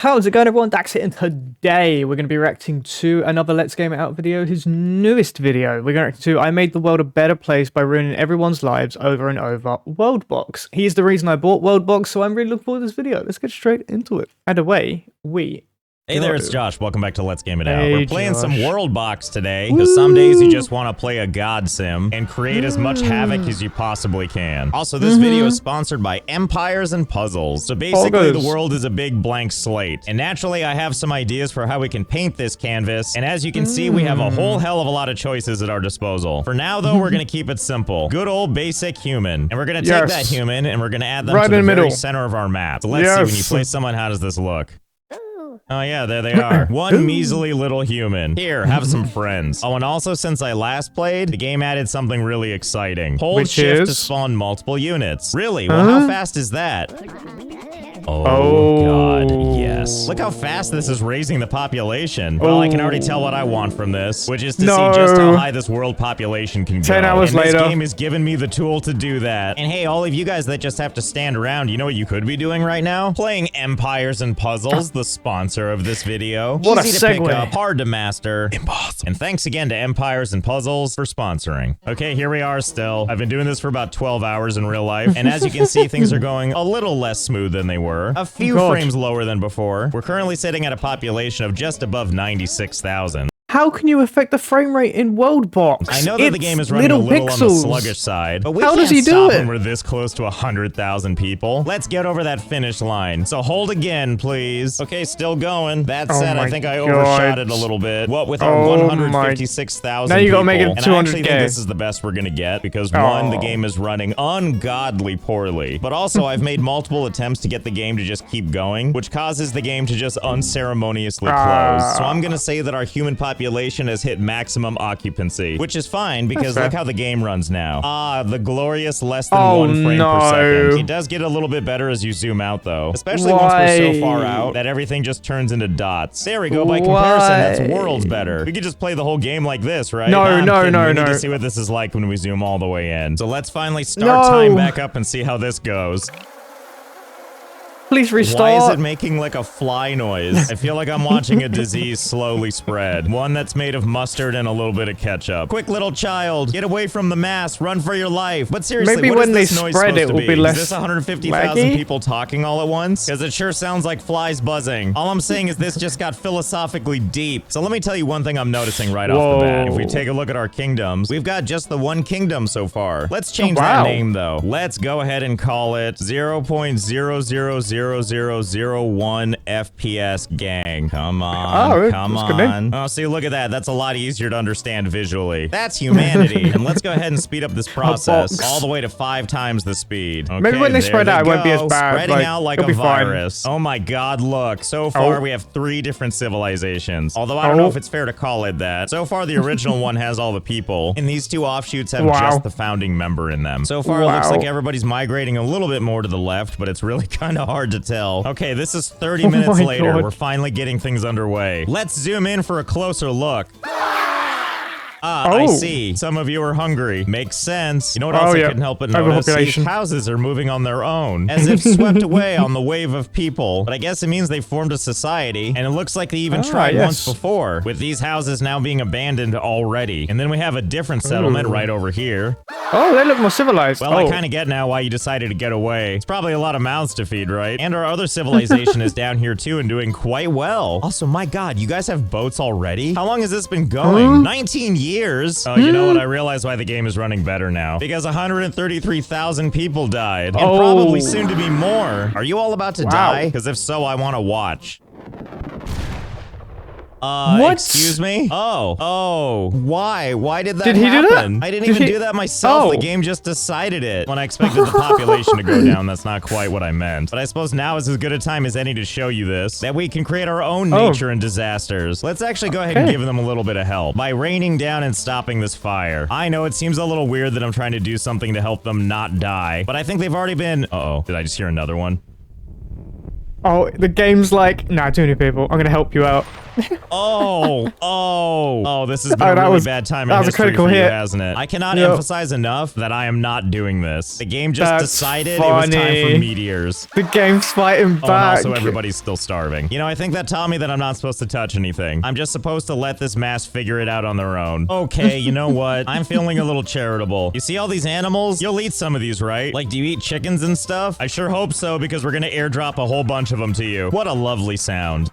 How's it going, everyone? Daxellz here, and today we're going to be reacting to another Let's Game It Out video, his newest video. We're going to react to I Made the World a Better Place by Ruining Everyone's Lives Over and Over, Worldbox. He's the reason I bought Worldbox, so I'm really looking forward to this video. Let's get straight into it. And away we Hey there, it's Josh. Welcome back to Let's Game It Out. Hey, We're playing Josh. some Worldbox today, because some days you just want to play a god sim and create as much havoc as you possibly can. Also, this video is sponsored by Empires and Puzzles. So basically, the world is a big blank slate. And naturally, I have some ideas for how we can paint this canvas. And as you can see, we have a whole hell of a lot of choices at our disposal. For now, though, we're going to keep it simple. Good old basic human. And we're going to take that human and we're going to add them to the very center of our map. So let's see, when you play someone, how does this look? Oh yeah, there they are. One measly little human. Here, have some friends. Oh, and also since I last played, the game added something really exciting. Hold shift to spawn multiple units. Really? Well, how fast is that? Oh god, yes. Look how fast this is raising the population. Well, I can already tell what I want from this, which is to see just how high this world population can go. 10 hours later. This game has given me the tool to do that. And hey, all of you guys that just have to stand around, you know what you could be doing right now? Playing Empires and Puzzles, the sponsor of this video. What Easy a to segue. pick up, hard to master. Impossible. And thanks again to Empires and Puzzles for sponsoring. Okay, here we are still. I've been doing this for about 12 hours in real life, and as you can see, things are going a little less smooth than they were. A few frames lower than before. We're currently sitting at a population of just above 96,000. How can you affect the frame rate in Worldbox? I know that the game is running a little on the sluggish side, but we can't stop when we're this close to 100,000 people. Let's get over that finish line. So hold again, please. Okay, still going. That said, I think I overshot it a little bit. What with our 156,000 now you gotta make it and 200K. I actually think this is the best we're gonna get because one, the game is running ungodly poorly, but also I've made multiple attempts to get the game to just keep going, which causes the game to just unceremoniously close. So I'm gonna say that our human population has hit maximum occupancy, which is fine because look how the game runs now. Ah, the glorious less than 1 frame per second. It does get a little bit better as you zoom out though, especially once we're so far out that everything just turns into dots. There we go. By comparison, that's worlds better. We could just play the whole game like this, right? No. We need to see what this is like when we zoom all the way in. So let's finally start time back up and see how this goes. Please restart. Why is it making like a fly noise? I feel like I'm watching a disease slowly spread. One that's made of mustard and a little bit of ketchup. Quick little child, get away from the mass, run for your life. But seriously, maybe what when is they this noise spread supposed it will to be less Is this 150,000 laggy? people talking all at once? Because it sure sounds like flies buzzing. All I'm saying is this just got philosophically deep. So let me tell you one thing I'm noticing right off the bat. If we take a look at our kingdoms, we've got just the one kingdom so far. Let's change that name though. Let's go ahead and call it 0.0000001 FPS Gang. Come on, come on. Oh, see, look at that. That's a lot easier to understand visually. That's humanity. And let's go ahead and speed up this process all the way to 5 times the speed. Okay, maybe when they spread out, it won't be as bad. Spreading out like a virus. Oh my god, look. So far, we have 3 different civilizations. Although I don't know if it's fair to call it that. So far, the original one has all the people, and these 2 offshoots have just the founding member in them. So far, it looks like everybody's migrating a little bit more to the left, but it's really kind of hard to tell. Okay, this is 30 minutes later. We're finally getting things underway. Let's zoom in for a closer look. I see. Some of you are hungry. Makes sense. You know what else I couldn't help but notice? These houses are moving on their own, as if swept away on the wave of people. But I guess it means they formed a society, and it looks like they even tried once before, with these houses now being abandoned already. And then we have a different settlement right over here. Oh, they look more civilized. Well, I kind of get now why you decided to get away. It's probably a lot of mouths to feed, right? And our other civilization is down here too and doing quite well. Also, my god, you guys have boats already? How long has this been going? 19 years. Oh, you know what? I realize why the game is running better now. Because 133,000 people died. And probably soon to be more. Are you all about to die? Because if so, I want to watch. What? Excuse me? Oh, why? Why did that happen? He do that? I didn't even do that myself. The game just decided it. When I expected the population to go down, that's not quite what I meant. But I suppose now is as good a time as any to show you this, that we can create our own nature and disasters. Let's actually go ahead and give them a little bit of help by raining down and stopping this fire. I know it seems a little weird that I'm trying to do something to help them not die, but I think they've already been... Uh-oh, did I just hear another one? Oh, the game's like, nah, too many people. I'm gonna help you out. Oh, this has been a that really was- bad time that in was a history critical for you, hit. hasn't it? I cannot Yep. emphasize enough that I am not doing this. The game just That's decided it was time funny. for meteors. The game's fighting Oh, and back. also everybody's still starving. You know, I think that taught me that I'm not supposed to touch anything. I'm just supposed to let this mass figure it out on their own. Okay, you know what? I'm feeling a little charitable. You see all these animals? You'll eat some of these, right? Like, do you eat chickens and stuff? I sure hope so, because we're gonna airdrop a whole bunch of them to you. What a lovely sound.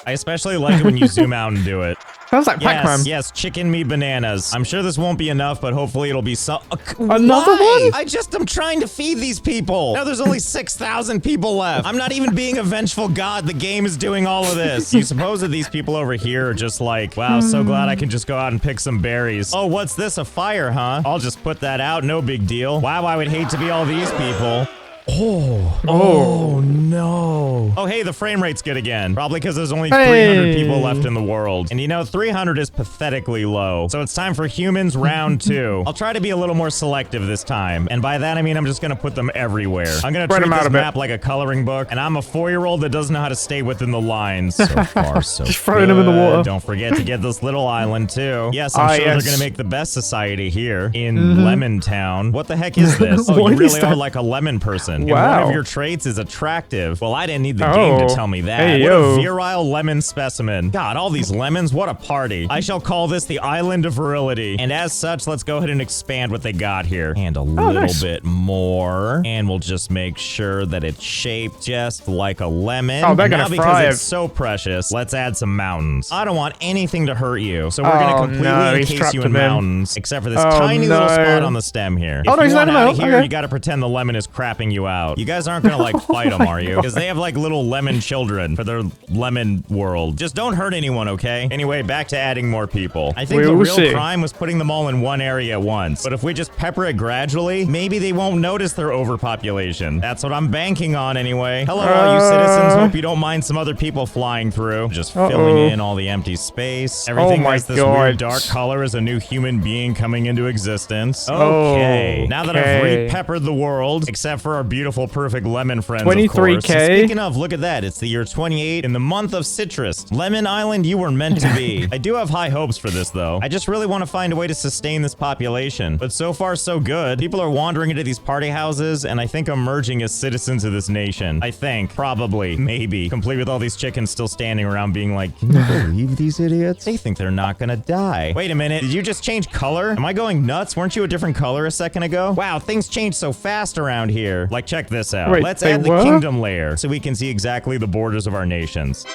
I especially like it when you zoom out and do it. Sounds like Pac-Man. Yes, chicken me bananas. I'm sure this won't be enough, but hopefully it'll be so— Another Why? one? I just am trying to feed these people. Now there's only 6,000 people left. I'm not even being a vengeful god. The game is doing all of this. You suppose that these people over here are just like, wow, so glad I can just go out and pick some berries. Oh, what's this? A fire, huh? I'll just put that out. No big deal. Wow, I would hate to be all these people. Oh no. Oh, hey, the frame rate's good again. Probably because there's only 300 people left in the world. And you know, 300 is pathetically low. So it's time for humans round 2. I'll try to be a little more selective this time. And by that, I mean I'm just going to put them everywhere. I'm going to treat this map like a coloring book. And I'm a 4-year-old that doesn't know how to stay within the lines. So far, so Just throwing them in the water. Don't forget to get this little island, too. Yes, I'm sure they're going to make the best society here in Lemon Town. What the heck is this? Oh, you really are like a lemon person. And one of your traits is attractive. Well, I didn't need the game to tell me that. Hey, what yo. a virile lemon specimen. God, all these lemons, what a party. I shall call this the Island of Virility. And as such, let's go ahead and expand what they got here. And a little bit more. And we'll just make sure that it's shaped just like a lemon. Oh, they're now gonna because fry it's it. so precious, let's add some mountains. I don't want anything to hurt you. So we're gonna completely encase you in mountains. Except for this tiny little spot on the stem here. If you want out of here, you gotta pretend the lemon is crapping you out. You guys aren't gonna like fight them, are you? Because they have like little lemon children for their lemon world. Just don't hurt anyone, okay? Anyway, back to adding more people. I think the real crime was putting them all in one area at once. But if we just pepper it gradually, maybe they won't notice their overpopulation. That's what I'm banking on anyway. Hello, all you citizens. Hope you don't mind some other people flying through. Just filling in all the empty space. Everything has this weird dark color as a new human being coming into existence. Okay. Now that I've re-peppered the world, except for our beautiful, perfect lemon friends, 23K. Of course. Speaking of, look at that. It's the year 28 in the month of citrus. Lemon Island, you were meant to be. I do have high hopes for this, though. I just really want to find a way to sustain this population. But so far, so good. People are wandering into these party houses, and I think I'm merging as citizens of this nation. I think. Probably. Maybe. Complete with all these chickens still standing around being like, can you believe these idiots? They think they're not gonna die. Wait a minute. Did you just change color? Am I going nuts? Weren't you a different color a second ago? Wow, things change so fast around here. Like, check this out. Wait, let's add the kingdom layer so we can see exactly the borders of our nations.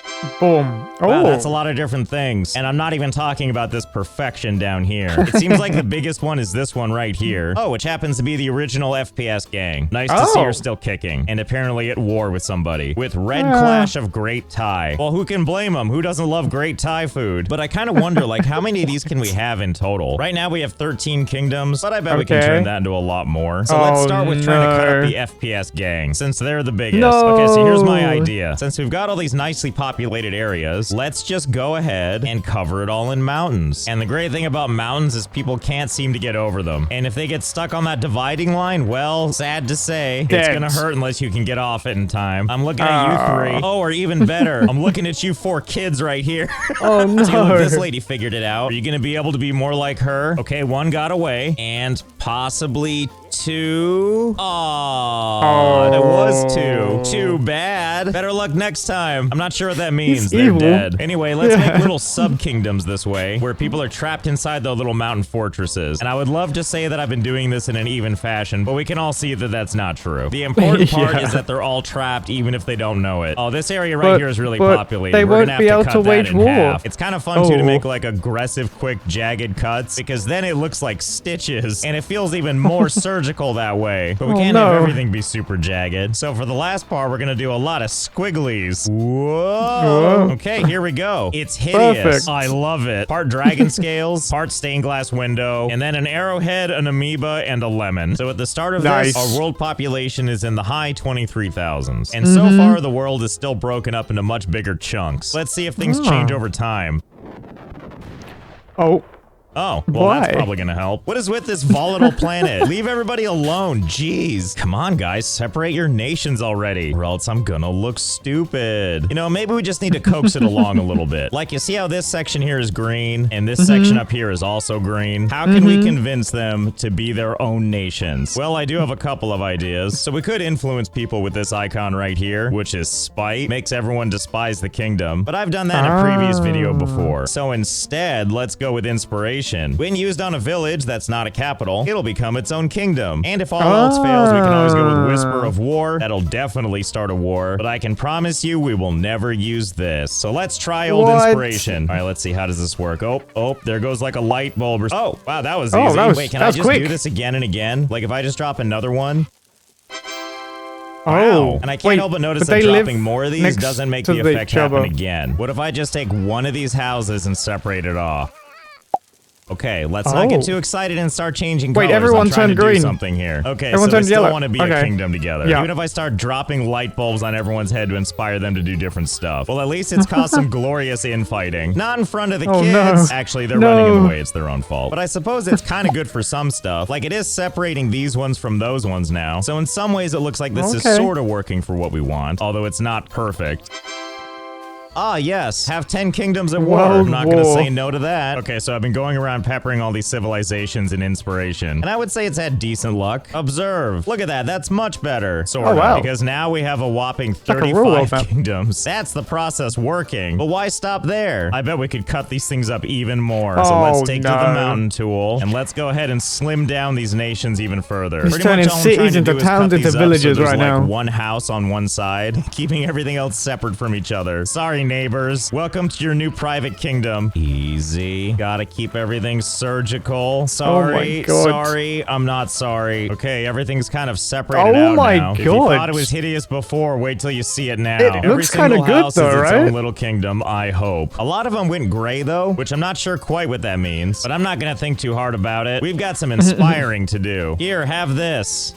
Boom. Wow, that's a lot of different things. And I'm not even talking about this perfection down here. It seems like the biggest one is this one right here. Oh, which happens to be the original FPS gang. Nice to see her still kicking. And apparently at war with somebody. With Red Clash of Great Thai. Well, who can blame them? Who doesn't love great Thai food? But I kind of wonder, like, how many of these can we have in total? Right now we have 13 kingdoms, but I bet we can turn that into a lot more. So let's start with trying to cut up the FPS gang, since they're the biggest. Okay, so here's my idea. Since we've got all these nicely populated areas, let's just go ahead and cover it all in mountains. And the great thing about mountains is people can't seem to get over them. And if they get stuck on that dividing line, well, sad to say, it's gonna hurt unless you can get off it in time. I'm looking at you 3. Oh, or even better, I'm looking at you 4 kids right here. Oh no. See, look, this lady figured it out. Are you gonna be able to be more like her? Okay, 1 got away, and possibly 2. Oh, it was 2. Too bad. Better luck next time. I'm not sure what that means. They're dead. Anyway, let's make little sub-kingdoms this way, where people are trapped inside the little mountain fortresses. And I would love to say that I've been doing this in an even fashion, but we can all see that that's not true. The important part is that they're all trapped, even if they don't know it. Oh, this area right here is really populated. They We're won't gonna be have able to to cut that wage in war. half. It's kind of fun, too, to make like aggressive, quick, jagged cuts, because then it looks like stitches, and it feels even more surgical that way. But we can't have everything be super jagged. So for the last part, we're gonna do a lot of squigglies. Whoa. Okay, here we go. It's hideous. Perfect. I love it. Part dragon scales, part stained glass window, and then an arrowhead, an amoeba, and a lemon. So at the start of this, our world population is in the high 23,000s. And so far, the world is still broken up into much bigger chunks. Let's see if things change over time. Oh. Oh, well, Why? that's probably gonna help. What is with this volatile planet? Leave everybody alone, jeez. Come on, guys, separate your nations already, or else I'm gonna look stupid. You know, maybe we just need to coax it along a little bit. Like, you see how this section here is green, and this section up here is also green? How can we convince them to be their own nations? Well, I do have a couple of ideas. So we could influence people with this icon right here, which is spite. Makes everyone despise the kingdom. But I've done that in a previous video before. So instead, let's go with inspiration. When used on a village that's not a capital, it'll become its own kingdom. And if all else fails, we can always go with Whisper of War. That'll definitely start a war. But I can promise you we will never use this. So let's try old inspiration. All right, let's see. How does this work? Oh, there goes like a light bulb. Oh, wow, that was easy. Wait, can I just do this again and again? Like if I just drop another one? Wow. And I can't help but notice that dropping more of these doesn't make the effect happen again. What if I just take one of these houses and separate it off? Okay, let's not get too excited and start changing colors. Wait, everyone turned green. Do something here. Okay, everyone so they still yellow. want to be a kingdom together. Yeah. Even if I start dropping light bulbs on everyone's head to inspire them to do different stuff. Well, at least it's caused some glorious infighting. Not in front of the kids. Actually, they're running in the way. It's their own fault. But I suppose it's kind of good for some stuff. Like, it is separating these ones from those ones now. So in some ways, it looks like this is sort of working for what we want. Although it's not perfect. Ah, yes. Have 10 kingdoms at war. I'm not going to say no to that. Okay, so I've been going around peppering all these civilizations in inspiration. And I would say it's had decent luck. Observe. Look at that. That's much better. Sort of. Because now we have a whopping 35 kingdoms. That's the process working. But why stop there? I bet we could cut these things up even more. So let's take to the mountain tool. And let's go ahead and slim down these nations even further. He's turning cities into towns into villages right now. One house on one side, keeping everything else separate from each other. Sorry, neighbors. Welcome to your new private kingdom. Easy. Gotta keep everything surgical. Sorry. Sorry. I'm not sorry. Okay, everything's kind of separated out now. If you thought it was hideous before, wait till you see it now. It looks kind of good though, right? Its own little kingdom, I hope. A lot of them went gray though, which I'm not sure quite what that means, but I'm not gonna think too hard about it. We've got some inspiring to do. Here, have this.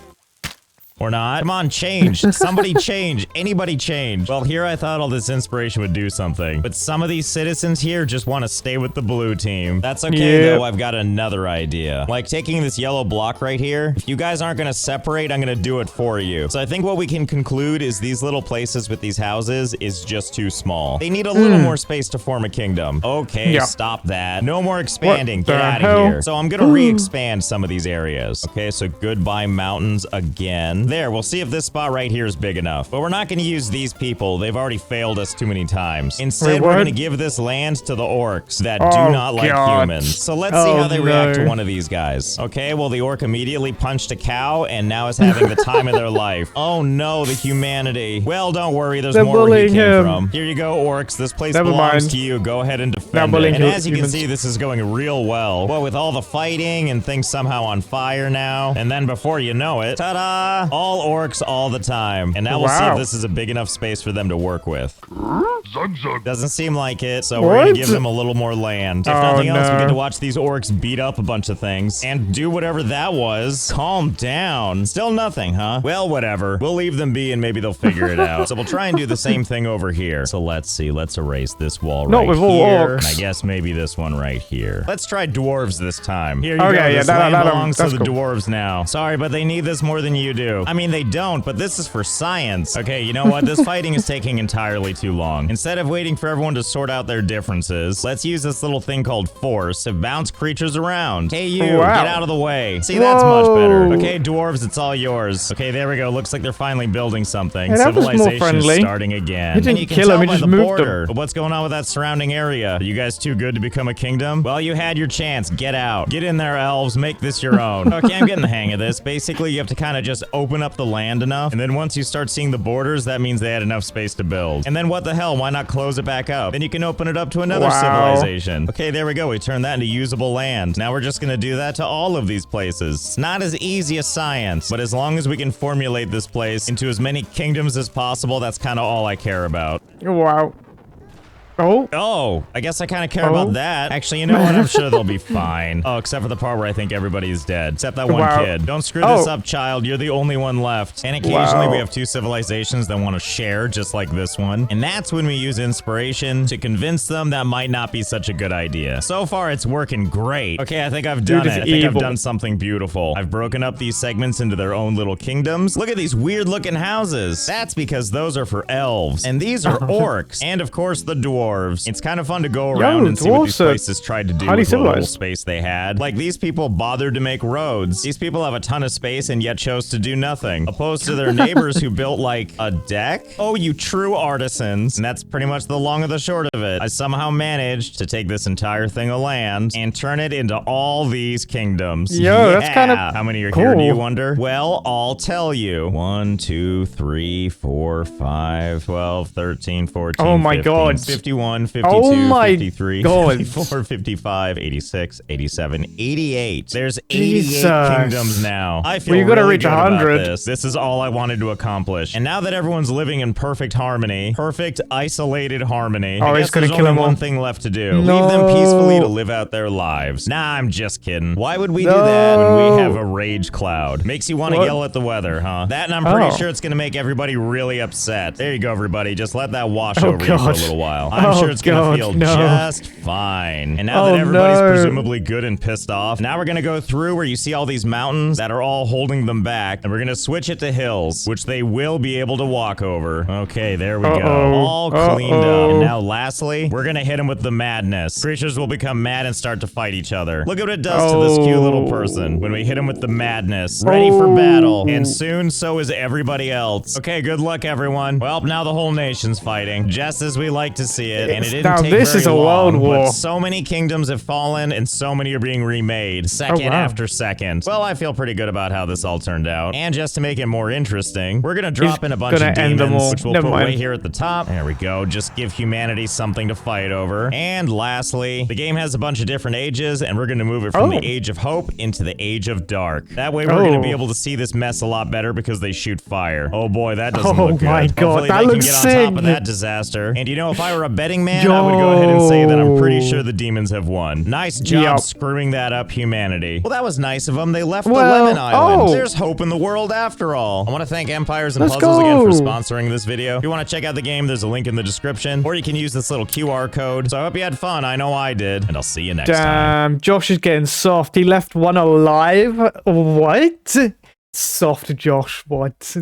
Or not. Come on, change. Somebody change. Anybody change. Well, here I thought all this inspiration would do something. But some of these citizens here just want to stay with the blue team. That's okay, though. I've got another idea. Like taking this yellow block right here. If you guys aren't going to separate, I'm going to do it for you. So I think what we can conclude is these little places with these houses is just too small. They need a little more space to form a kingdom. Okay, stop that. No more expanding. Get out of here. So I'm going to re-expand some of these areas. Okay, so goodbye mountains again. There, we'll see if this spot right here is big enough. But we're not going to use these people. They've already failed us too many times. Instead, we're going to give this land to the orcs that do not like humans. So let's see how they react to one of these guys. Okay, well, the orc immediately punched a cow and now is having the time of their life. Oh no, the humanity. Well, don't worry. There's more where he came from. Here you go, orcs. This place belongs to you. Go ahead and defend it. And as you can see, this is going real well. Well, with all the fighting and things somehow on fire now. And then before you know it, ta-da! All orcs all the time. And now we'll see if this is a big enough space for them to work with. Doesn't seem like it, so we're gonna give them a little more land. If nothing else, we get to watch these orcs beat up a bunch of things and do whatever that was. Calm down. Still nothing, huh? Well, whatever. We'll leave them be and maybe they'll figure it out. So we'll try and do the same thing over here. So let's see. Let's erase this wall right here. And I guess maybe this one right here. Let's try dwarves this time. Here you go. This land belongs to the dwarves now. Sorry, but they need this more than you do. I mean, they don't, but this is for science. Okay, you know what? This fighting is taking entirely too long. Instead of waiting for everyone to sort out their differences, let's use this little thing called force to bounce creatures around. Hey, you, get out of the way. See, that's much better. Okay, dwarves, it's all yours. Okay, there we go. Looks like they're finally building something. Civilization is starting again. He didn't kill him, he just moved him. But what's going on with that surrounding area? Are you guys too good to become a kingdom? Well, you had your chance. Get out. Get in there, elves. Make this your own. Okay, I'm getting the hang of this. Basically, you have to kind of just open up the land enough, and then once you start seeing the borders, that means they had enough space to build. And then what the hell? Why not close it back up? Then you can open it up to another civilization. Okay, there we go. We turned that into usable land. Now we're just gonna do that to all of these places. It's not as easy as science, but as long as we can formulate this place into as many kingdoms as possible, that's kind of all I care about. Wow. Oh, I guess I kind of care about that. Actually, you know what? I'm sure they'll be fine. Oh, except for the part where I think everybody's dead. Except that one kid. Don't screw this up, child. You're the only one left. And occasionally we have two civilizations that want to share, just like this one. And that's when we use inspiration to convince them that might not be such a good idea. So far, it's working great. Okay, I think I've done it. I think I've done something beautiful. I've broken up these segments into their own little kingdoms. Look at these weird-looking houses. That's because those are for elves. And these are orcs. And, of course, the dwarves. It's kind of fun to go around and see what these places tried to do with the little space they had. Like, these people bothered to make roads. These people have a ton of space and yet chose to do nothing. Opposed to their neighbors who built, like, a deck. Oh, you true artisans. And that's pretty much the long and the short of it. I somehow managed to take this entire thing of land and turn it into all these kingdoms. That's kind of How many are here, do you wonder? Well, I'll tell you. 1, 2, 3, 4, 5, 12, 13, 14, oh my 15, God. 51, 52, Oh my 53, God. 54, 55, 86, 87, 88. There's 88 kingdoms now. I feel you gotta really reach good about 100. this. This is all I wanted to accomplish. And now that everyone's living in perfect harmony, perfect isolated harmony, I guess there's only one thing left to do. Leave them peacefully to live out their lives. Nah, I'm just kidding. Why would we do that when we have a rage cloud? Makes you want to yell at the weather, huh? That, and I'm pretty sure it's gonna make everybody really upset. There you go, everybody. Just let that wash over you for a little while. I'm sure it's gonna feel just fine. And now that everybody's presumably good and pissed off, now we're gonna go through where you see all these mountains that are all holding them back, and we're gonna switch it to hills, which they will be able to walk over. Okay, there we go. All cleaned up. And now lastly, we're gonna hit them with the madness. Creatures will become mad and start to fight each other. Look at what it does to this cute little person when we hit him with the madness. Ready for battle. And soon, so is everybody else. Okay, good luck, everyone. Well, now the whole nation's fighting, just as we like to see it. And it didn't take very long, but so many kingdoms have fallen, and so many are being remade, second after second. Well, I feel pretty good about how this all turned out. And just to make it more interesting, we're gonna drop in a bunch of demons, which we'll put right here at the top. There we go. Just give humanity something to fight over. And lastly, the game has a bunch of different ages, and we're gonna move it from the Age of Hope into the Age of Dark. That way, we're gonna be able to see this mess a lot better because they shoot fire. Oh boy, that doesn't look good. Oh my God, hopefully that looks sick. They can get on top of that disaster. And you know, if I were a betting man, I would go ahead and say that I'm pretty sure the demons have won. Nice job screwing that up, humanity. Well, that was nice of them. They left the Lemon Island. There's hope in the world after all. I want to thank Empires and Puzzles again for sponsoring this video. If you want to check out the game, there's a link in the description, or you can use this little QR code. So I hope you had fun. I know I did. And I'll see you next time. Damn, Josh is getting soft. He left one alive. What? Soft Josh, what?